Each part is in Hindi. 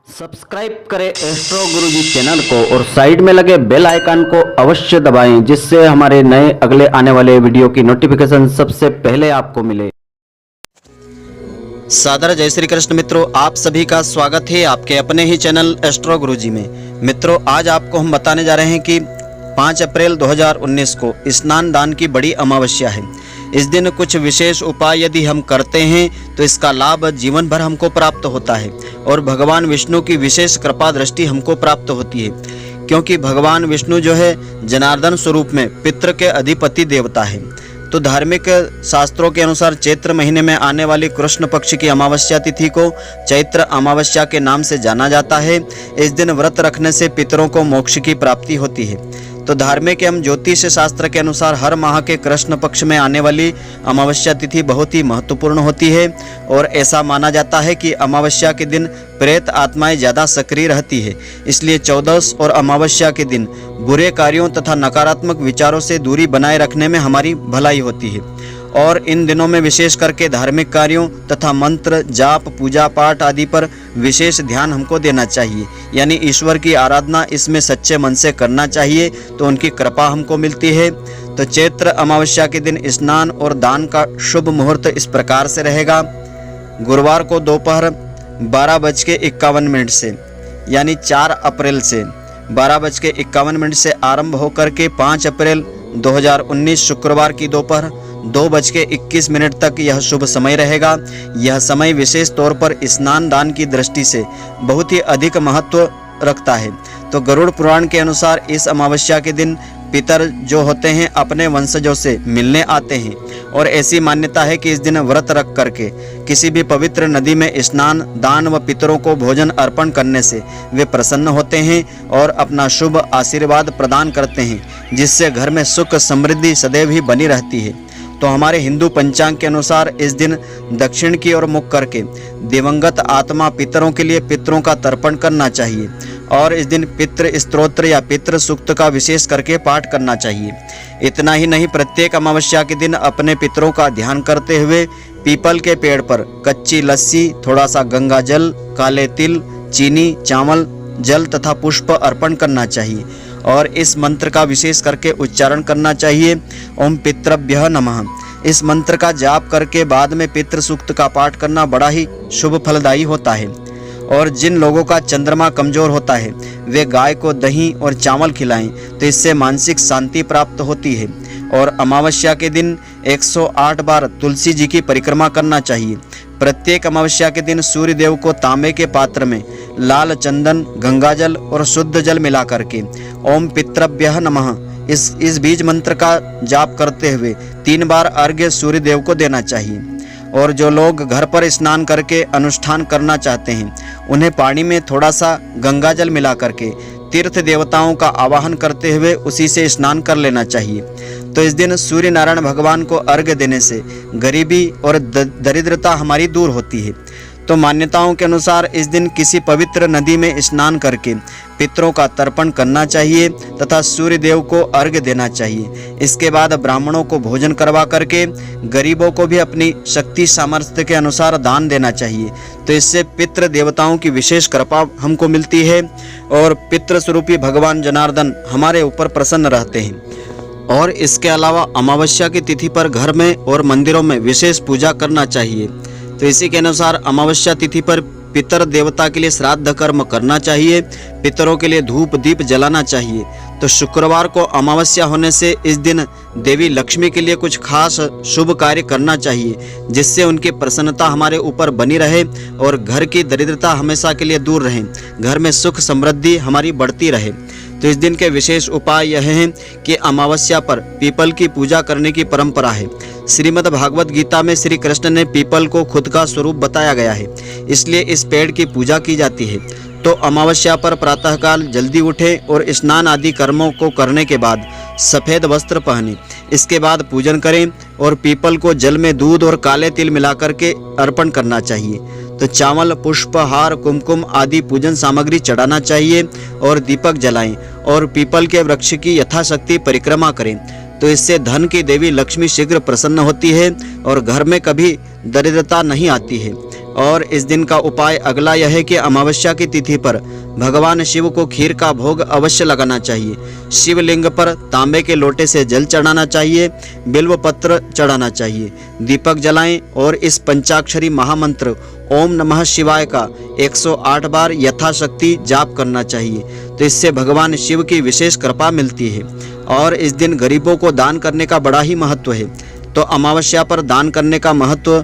सब्सक्राइब करें एस्ट्रो गुरुजी चैनल को और साइड में लगे बेल आइकन को अवश्य दबाएं, जिससे हमारे नए अगले आने वाले वीडियो की नोटिफिकेशन सबसे पहले आपको मिले। सादर जय श्री कृष्ण मित्रों, आप सभी का स्वागत है आपके अपने ही चैनल एस्ट्रो गुरुजी में। मित्रों, आज आपको हम बताने जा रहे हैं कि 5 अप्रैल 2019 को स्नान दान की बड़ी अमावस्या है। इस दिन कुछ विशेष उपाय यदि हम करते हैं तो इसका लाभ जीवन भर हमको प्राप्त होता है और भगवान विष्णु की विशेष कृपा दृष्टि हमको प्राप्त होती है, क्योंकि भगवान विष्णु जो है जनार्दन स्वरूप में पितृ के अधिपति देवता है। तो धार्मिक शास्त्रों के अनुसार चैत्र महीने में आने वाली कृष्ण पक्ष की अमावस्या तिथि को चैत्र अमावस्या के नाम से जाना जाता है। इस दिन व्रत रखने से पितरों को मोक्ष की प्राप्ति होती है। तो धार्मिक एवं ज्योतिष शास्त्र के अनुसार हर माह के कृष्ण पक्ष में आने वाली अमावस्या तिथि बहुत ही महत्वपूर्ण होती है और ऐसा माना जाता है कि अमावस्या के दिन प्रेत आत्माएं ज़्यादा सक्रिय रहती है। इसलिए चौदस और अमावस्या के दिन बुरे कार्यों तथा नकारात्मक विचारों से दूरी बनाए रखने में हमारी भलाई होती है और इन दिनों में विशेष करके धार्मिक कार्यों तथा मंत्र जाप पूजा पाठ आदि पर विशेष ध्यान हमको देना चाहिए, यानी ईश्वर की आराधना इसमें सच्चे मन से करना चाहिए, तो उनकी कृपा हमको मिलती है। तो चैत्र अमावस्या के दिन स्नान और दान का शुभ मुहूर्त इस प्रकार से रहेगा। गुरुवार को दोपहर 12:51 से यानी 4 अप्रैल से 12:51 से आरंभ होकर के 5 अप्रैल 2019 शुक्रवार की दोपहर 2:21 तक यह शुभ समय रहेगा। यह समय विशेष तौर पर स्नान दान की दृष्टि से बहुत ही अधिक महत्व रखता है। तो गरुड़ पुराण के अनुसार इस अमावस्या के दिन पितर जो होते हैं अपने वंशजों से मिलने आते हैं और ऐसी मान्यता है कि इस दिन व्रत रख करके किसी भी पवित्र नदी में स्नान दान व पितरों को भोजन अर्पण करने से वे प्रसन्न होते हैं और अपना शुभ आशीर्वाद प्रदान करते हैं, जिससे घर में सुख समृद्धि सदैव ही बनी रहती है। तो हमारे हिंदू पंचांग के अनुसार इस दिन दक्षिण की ओर मुख करके दिवंगत आत्मा पितरों के लिए पितरों का तर्पण करना चाहिए और इस दिन पितृ स्तोत्र या पितृ सूक्त का विशेष करके पाठ करना चाहिए। इतना ही नहीं, प्रत्येक अमावस्या के दिन अपने पितरों का ध्यान करते हुए पीपल के पेड़ पर कच्ची लस्सी, थोड़ा सा गंगा जल, काले तिल, चीनी, चावल, जल तथा पुष्प अर्पण करना चाहिए और इस मंत्र का विशेष करके उच्चारण करना चाहिए, ओम पितृभ्यः नमः। इस मंत्र का जाप करके बाद में पितृ सूक्त का पाठ करना बड़ा ही शुभ फलदायी होता है। और जिन लोगों का चंद्रमा कमजोर होता है वे गाय को दही और चावल खिलाएं, तो इससे मानसिक शांति प्राप्त होती है। और अमावस्या के दिन 108 बार तुलसी जी की परिक्रमा करना चाहिए। प्रत्येक अमावस्या के दिन सूर्य देव को तांबे के पात्र में लाल चंदन, गंगाजल और शुद्ध जल मिला करके ओम पितृभ्यः नमः इस बीज मंत्र का जाप करते हुए 3 बार अर्घ्य सूर्य देव को देना चाहिए। और जो लोग घर पर स्नान करके अनुष्ठान करना चाहते हैं उन्हें पानी में थोड़ा सा गंगाजल मिला करके तीर्थ देवताओं का आवाहन करते हुए उसी से स्नान कर लेना चाहिए। तो इस दिन सूर्य नारायण भगवान को अर्घ्य देने से गरीबी और दरिद्रता हमारी दूर होती है। तो मान्यताओं के अनुसार इस दिन किसी पवित्र नदी में स्नान करके पितरों का तर्पण करना चाहिए तथा सूर्य देव को अर्घ्य देना चाहिए। इसके बाद ब्राह्मणों को भोजन करवा करके गरीबों को भी अपनी शक्ति सामर्थ्य के अनुसार दान देना चाहिए। तो इससे पितृ देवताओं की विशेष कृपा हमको मिलती है और पितृ स्वरूपी भगवान जनार्दन हमारे ऊपर प्रसन्न रहते हैं। और इसके अलावा अमावस्या की तिथि पर घर में और मंदिरों में विशेष पूजा करना चाहिए। तो इसी के अनुसार अमावस्या तिथि पर पितर देवता के लिए श्राद्ध कर्म करना चाहिए, पितरों के लिए धूप दीप जलाना चाहिए। तो शुक्रवार को अमावस्या होने से इस दिन देवी लक्ष्मी के लिए कुछ खास शुभ कार्य करना चाहिए, जिससे उनकी प्रसन्नता हमारे ऊपर बनी रहे और घर की दरिद्रता हमेशा के लिए दूर रहे, घर में सुख समृद्धि हमारी बढ़ती रहे। तो इस दिन के विशेष उपाय यह हैं कि अमावस्या पर पीपल की पूजा करने की परंपरा है। श्रीमद् भागवत गीता में श्री कृष्ण ने पीपल को खुद का स्वरूप बताया गया है, इसलिए इस पेड़ की पूजा की जाती है। तो अमावस्या पर प्रातःकाल जल्दी उठें और स्नान आदि कर्मों को करने के बाद सफ़ेद वस्त्र पहने, इसके बाद पूजन करें और पीपल को जल में दूध और काले तिल मिलाकर के अर्पण करना चाहिए। तो चावल, पुष्प, हार, कुमकुम आदि पूजन सामग्री चढ़ाना चाहिए और दीपक जलाएं और पीपल के वृक्ष की यथाशक्ति परिक्रमा करें। तो इससे धन की देवी लक्ष्मी शीघ्र प्रसन्न होती है और घर में कभी दरिद्रता नहीं आती है। और इस दिन का उपाय अगला यह है कि अमावस्या की तिथि पर भगवान शिव को खीर का भोग अवश्य लगाना चाहिए। शिवलिंग पर तांबे के लोटे से जल चढ़ाना चाहिए, बिल्व पत्र चढ़ाना चाहिए, दीपक जलाएं और इस पंचाक्षरी महामंत्र ओम नमः शिवाय का 108 बार यथाशक्ति जाप करना चाहिए। तो इससे भगवान शिव की विशेष कृपा मिलती है। और इस दिन गरीबों को दान करने का बड़ा ही महत्व है। तो अमावस्या पर दान करने का महत्व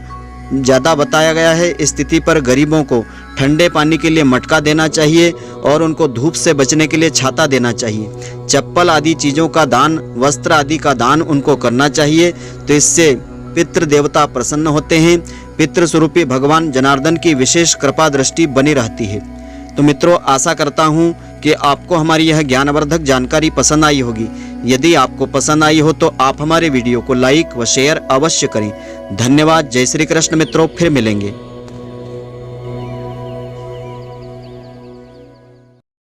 ज़्यादा बताया गया है। इस तिथि पर गरीबों को ठंडे पानी के लिए मटका देना चाहिए और उनको धूप से बचने के लिए छाता देना चाहिए। चप्पल आदि चीज़ों का दान, वस्त्र आदि का दान उनको करना चाहिए। तो इससे पितृ देवता प्रसन्न होते हैं। पितृ स्वरूपी भगवान जनार्दन की विशेष कृपा दृष्टि बनी रहती है। तो मित्रों, आशा करता हूँ कि आपको हमारी यह ज्ञानवर्धक जानकारी पसंद आई होगी। यदि आपको पसंद आई हो तो आप हमारे वीडियो को लाइक व शेयर अवश्य करें। धन्यवाद। जय श्री कृष्ण मित्रों, फिर मिलेंगे।